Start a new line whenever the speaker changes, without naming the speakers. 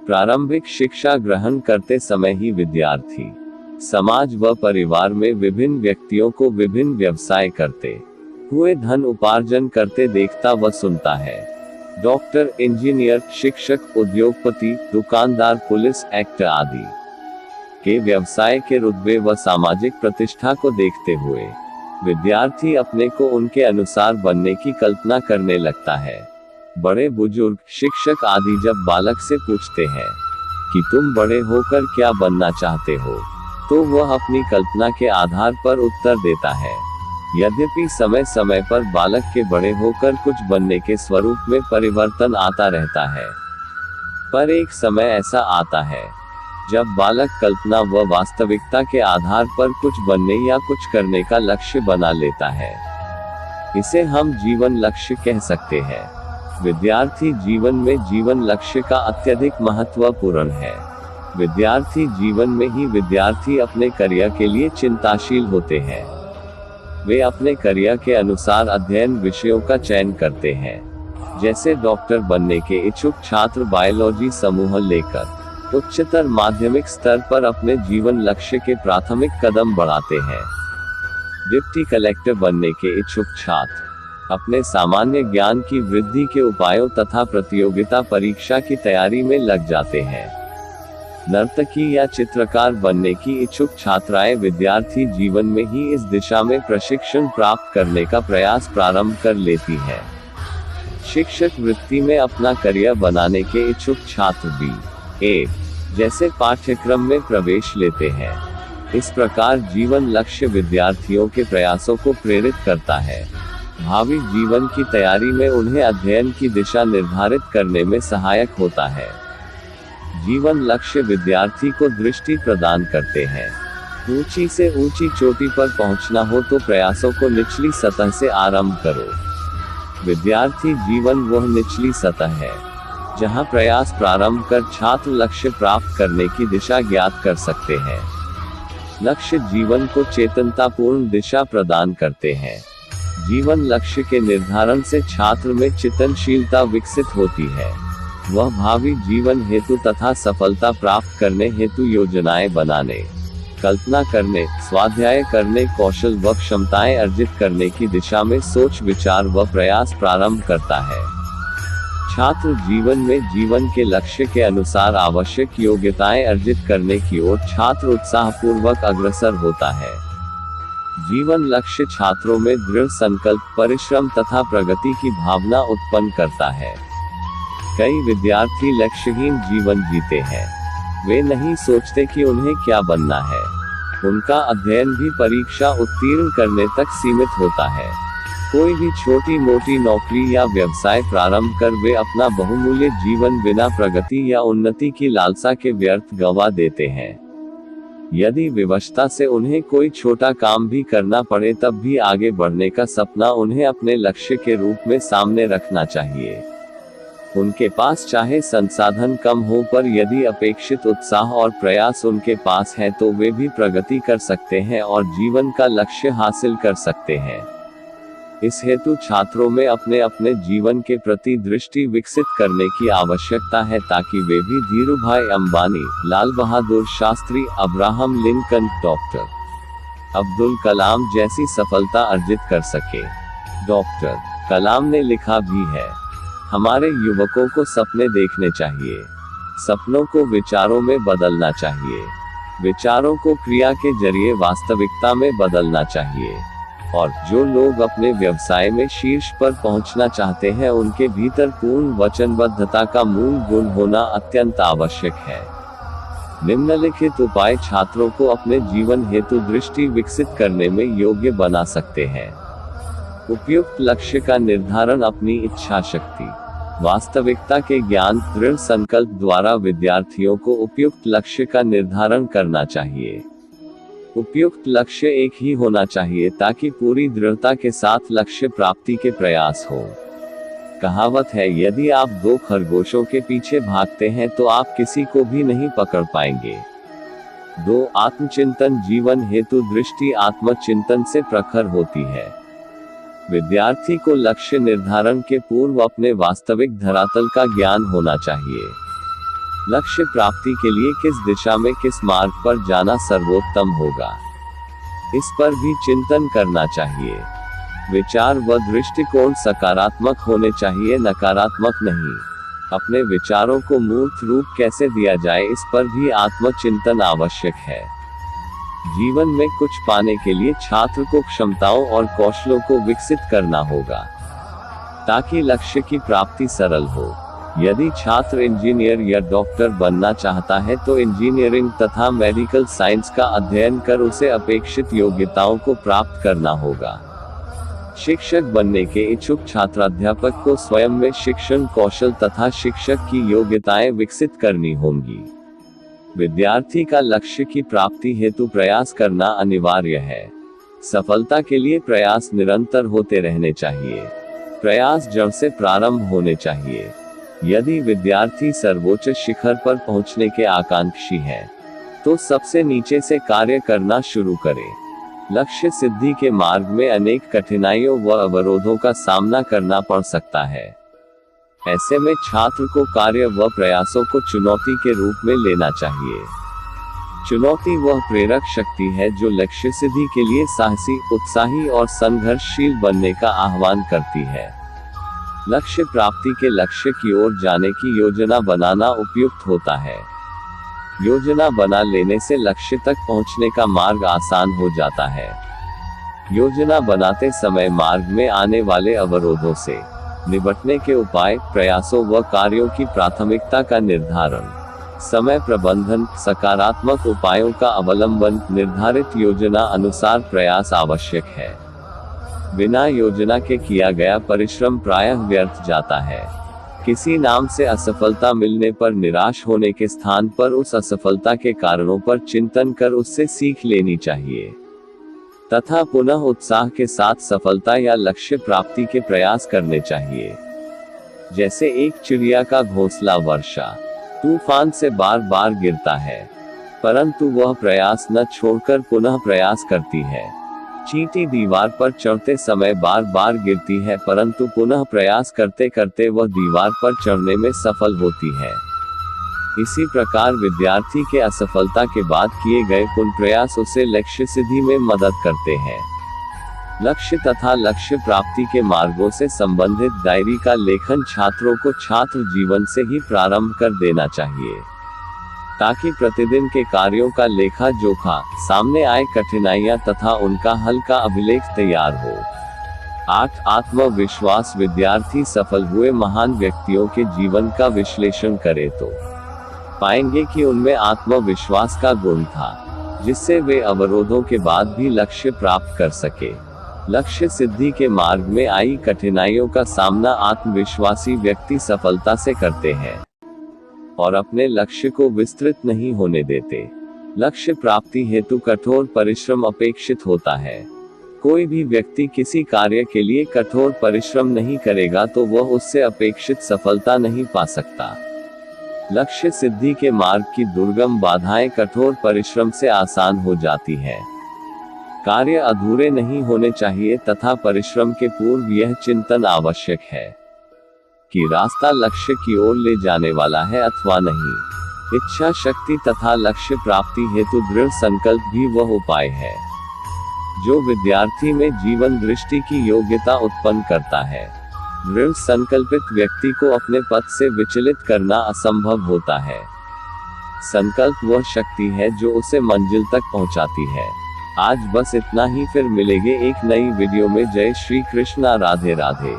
प्रारंभिक शिक्षा ग्रहण करते समय ही विद्यार्थी समाज व परिवार में विभिन्न व्यक्तियों को विभिन्न व्यवसाय करते हुए धन उपार्जन करते देखता व सुनता है। डॉक्टर, इंजीनियर, शिक्षक, उद्योगपति, दुकानदार, पुलिस, एक्टर आदि के व्यवसाय के रुतबे व सामाजिक प्रतिष्ठा को देखते हुए विद्यार्थी अपने को उनके अनुसार बनने की कल्पना करने लगता है। बड़े बुजुर्ग, शिक्षक आदि जब बालक से पूछते हैं कि तुम बड़े होकर क्या बनना चाहते हो, तो वह अपनी कल्पना के आधार पर उत्तर देता है। यद्यपि समय समय पर बालक के बड़े होकर कुछ बनने के स्वरूप में परिवर्तन आता रहता है, पर एक समय ऐसा आता है जब बालक कल्पना व वास्तविकता के आधार पर कुछ बनने या कुछ करने का लक्ष्य बना लेता है। इसे हम जीवन लक्ष्य कह सकते हैं। विद्यार्थी जीवन में जीवन लक्ष्य का अत्यधिक महत्वपूर्ण है। विद्यार्थी जीवन में ही विद्यार्थी अपने करियर के लिए चिंताशील होते हैं। वे अपने करियर के अनुसार अध्ययन विषयों का चयन करते हैं। जैसे डॉक्टर बनने के इच्छुक छात्र बायोलॉजी समूह लेकर उच्चतर माध्यमिक स्तर पर अपने जीवन लक्ष्य के प्राथमिक कदम बढ़ाते हैं। डिप्टी कलेक्टर बनने के इच्छुक छात्र अपने सामान्य ज्ञान की वृद्धि के उपायों तथा प्रतियोगिता परीक्षा की तैयारी में लग जाते हैं। नर्तकी या चित्रकार बनने की इच्छुक छात्राएं विद्यार्थी जीवन में ही इस दिशा में प्रशिक्षण प्राप्त करने का प्रयास प्रारंभ कर लेती हैं। शिक्षक वृत्ति में अपना करियर बनाने के इच्छुक छात्र BA जैसे पाठ्यक्रम में प्रवेश लेते हैं। इस प्रकार जीवन लक्ष्य विद्यार्थियों के प्रयासों को प्रेरित करता है। भावी जीवन की तैयारी में उन्हें अध्ययन की दिशा निर्धारित करने में सहायक होता है। जीवन लक्ष्य विद्यार्थी को दृष्टि प्रदान करते हैं। ऊंची से ऊंची चोटी पर पहुंचना हो तो प्रयासों को निचली सतह से आरंभ करो। विद्यार्थी जीवन वह निचली सतह है जहां प्रयास प्रारंभ कर छात्र लक्ष्य प्राप्त करने की दिशा ज्ञात कर सकते हैं। लक्ष्य जीवन को चेतनतापूर्ण दिशा प्रदान करते हैं। जीवन लक्ष्य के निर्धारण से छात्र में चिंतनशीलता विकसित होती है। वह भावी जीवन हेतु तथा सफलता प्राप्त करने हेतु योजनाएं बनाने, कल्पना करने, स्वाध्याय करने, कौशल व क्षमताएं अर्जित करने की दिशा में सोच विचार व प्रयास प्रारंभ करता है। छात्र जीवन में जीवन के लक्ष्य के अनुसार आवश्यक योग्यताएं अर्जित करने की ओर छात्र उत्साहपूर्वक अग्रसर होता है। जीवन लक्ष्य छात्रों में दृढ़ संकल्प, परिश्रम तथा प्रगति की भावना उत्पन्न करता है। कई विद्यार्थी लक्ष्यहीन जीवन जीते हैं। वे नहीं सोचते कि उन्हें क्या बनना है। उनका अध्ययन भी परीक्षा उत्तीर्ण करने तक सीमित होता है। कोई भी छोटी मोटी नौकरी या व्यवसाय प्रारंभ कर वे अपना बहुमूल्य जीवन बिना प्रगति या उन्नति की लालसा के व्यर्थ गंवा देते हैं। यदि विवशता से उन्हें कोई छोटा काम भी करना पड़े तब भी आगे बढ़ने का सपना उन्हें अपने लक्ष्य के रूप में सामने रखना चाहिए। उनके पास चाहे संसाधन कम हो, पर यदि अपेक्षित उत्साह और प्रयास उनके पास है तो वे भी प्रगति कर सकते हैं और जीवन का लक्ष्य हासिल कर सकते हैं। इस हेतु छात्रों में अपने अपने जीवन के प्रति दृष्टि विकसित करने की आवश्यकता है ताकि वे भी Dhirubhai Ambani, Lal Bahadur Shastri, Abraham Lincoln, doctor Abdul Kalam जैसी सफलता अर्जित कर सके। डॉक्टर कलाम ने लिखा भी है, हमारे युवकों को सपने देखने चाहिए, सपनों को विचारों में बदलना चाहिए, विचारों को क्रिया के जरिए वास्तविकता में बदलना चाहिए, और जो लोग अपने व्यवसाय में शीर्ष पर पहुंचना चाहते हैं उनके भीतर पूर्ण वचनबद्धता का मूल गुण होना अत्यंत आवश्यक है। निम्नलिखित उपाय छात्रों को अपने जीवन हेतु दृष्टि विकसित करने में योग्य बना सकते हैं। उपयुक्त लक्ष्य का निर्धारण, अपनी इच्छा शक्ति, वास्तविकता के ज्ञान, दृढ़ संकल्प द्वारा विद्यार्थियों को उपयुक्त लक्ष्य का निर्धारण करना चाहिए। उपयुक्त लक्ष्य एक ही होना चाहिए ताकि पूरी दृढ़ता के साथ लक्ष्य प्राप्ति के प्रयास हो। कहावत है, यदि आप दो खरगोशों के पीछे भागते हैं तो आप किसी को भी नहीं पकड़ पाएंगे। 2. आत्मचिंतन, जीवन हेतु दृष्टि आत्मचिंतन से प्रखर होती है। विद्यार्थी को लक्ष्य निर्धारण के पूर्व अपने वास्तविक धरातल का ज्ञान होना चाहिए। लक्ष्य प्राप्ति के लिए किस दिशा में किस मार्ग पर जाना सर्वोत्तम होगा, इस पर भी चिंतन करना चाहिए। विचार व दृष्टिकोण सकारात्मक होने चाहिए, नकारात्मक नहीं। अपने विचारों को मूर्त रूप कैसे दिया जाए, इस पर भी आत्मचिंतन आवश्यक है। जीवन में कुछ पाने के लिए छात्र को क्षमताओं और कौशलों को विकसित करना होगा, ताकि लक्ष्य की प्राप्ति सरल हो। यदि छात्र इंजीनियर या डॉक्टर बनना चाहता है तो इंजीनियरिंग तथा मेडिकल साइंस का अध्ययन कर उसे अपेक्षित योग्यताओं को प्राप्त करना होगा। शिक्षक बनने के इच्छुक छात्राध्यापक को स्वयं में शिक्षण कौशल तथा शिक्षक की योग्यताएं विकसित करनी होंगी। विद्यार्थी का लक्ष्य की प्राप्ति हेतु प्रयास करना अनिवार्य है। सफलता के लिए प्रयास निरंतर होते रहने चाहिए। प्रयास जड़ से प्रारंभ होने चाहिए। यदि विद्यार्थी सर्वोच्च शिखर पर पहुंचने के आकांक्षी है, तो सबसे नीचे से कार्य करना शुरू करे। लक्ष्य सिद्धि के मार्ग में अनेक कठिनाइयों व अवरोधों का सामना करना पड़ सकता है। ऐसे में छात्र को कार्य व प्रयासों को चुनौती के रूप में लेना चाहिए। चुनौती वह प्रेरक शक्ति है जो लक्ष्य सिद्धि के लिए साहसी, उत्साही और संघर्षशील बनने का आह्वान करती है। लक्ष्य प्राप्ति के लक्ष्य की ओर जाने की योजना बनाना उपयुक्त होता है। योजना बना लेने से लक्ष्य तक पहुंचने का मार्ग आसान हो जाता है। योजना बनाते समय मार्ग में आने वाले अवरोधों से निपटने के उपाय, प्रयासों व कार्यों की प्राथमिकता का निर्धारण, समय प्रबंधन, सकारात्मक उपायों का अवलंबन, निर्धारित योजना अनुसार प्रयास आवश्यक है। बिना योजना के किया गया परिश्रम प्रायः व्यर्थ जाता है। किसी नाम से असफलता मिलने पर निराश होने के स्थान पर उस असफलता के कारणों पर चिंतन कर उससे सीख लेनी चाहिए, तथा पुनः उत्साह के साथ सफलता या लक्ष्य प्राप्ति के प्रयास करने चाहिए। जैसे एक चिड़िया का घोंसला वर्षा, तूफान से बार बार गिरता है, परंतु वह प्रयास न छोड़कर पुनः प्रयास करती है। चींटी दीवार पर चढ़ते समय बार बार गिरती है, परंतु पुनः प्रयास करते करते वह दीवार पर चढ़ने में सफल होती है। इसी प्रकार विद्यार्थी के असफलता के बाद किए गए पुनः प्रयास उसे लक्ष्य सिद्धि में मदद करते हैं। लक्ष्य तथा लक्ष्य प्राप्ति के मार्गों से संबंधित डायरी का लेखन छात्रों को छात्र जीवन से ही प्रारंभ कर देना चाहिए, ताकि प्रतिदिन के कार्यों का लेखा जोखा, सामने आए कठिनाइयां तथा उनका हल का अभिलेख तैयार हो। 8. आत्मविश्वास। विद्यार्थी सफल हुए महान व्यक्तियों के जीवन का विश्लेषण करे तो पाएंगे कि उनमें आत्मविश्वास का गुण था, जिससे वे अवरोधों के बाद भी लक्ष्य प्राप्त कर सके। लक्ष्य सिद्धि के मार्ग में आई कठिनाइयों का सामना आत्मविश्वासी व्यक्ति सफलता से करते हैं और अपने लक्ष्य को विस्तृत नहीं होने देते। लक्ष्य प्राप्ति हेतु कठोर परिश्रम अपेक्षित होता है। कोई भी व्यक्ति किसी कार्य के लिए कठोर परिश्रम नहीं करेगा तो वह उससे अपेक्षित सफलता नहीं पा सकता। लक्ष्य सिद्धि के मार्ग की दुर्गम बाधाएं कठोर परिश्रम से आसान हो जाती है। कार्य अधूरे नहीं होने चाहिए तथा परिश्रम के पूर्व यह चिंतन आवश्यक है कि रास्ता लक्ष्य की ओर ले जाने वाला है अथवा नहीं। इच्छा शक्ति तथा लक्ष्य प्राप्ति हेतु दृढ़ संकल्प भी वह उपाय है जो विद्यार्थी में जीवन दृष्टि की योग्यता उत्पन्न करता है। दृढ़ संकल्पित व्यक्ति को अपने पथ से विचलित करना असंभव होता है। संकल्प वह शक्ति है जो उसे मंजिल तक पहुंचाती है। आज बस इतना ही, फिर मिलेंगे एक नई वीडियो में। जय श्री कृष्णा। राधे राधे।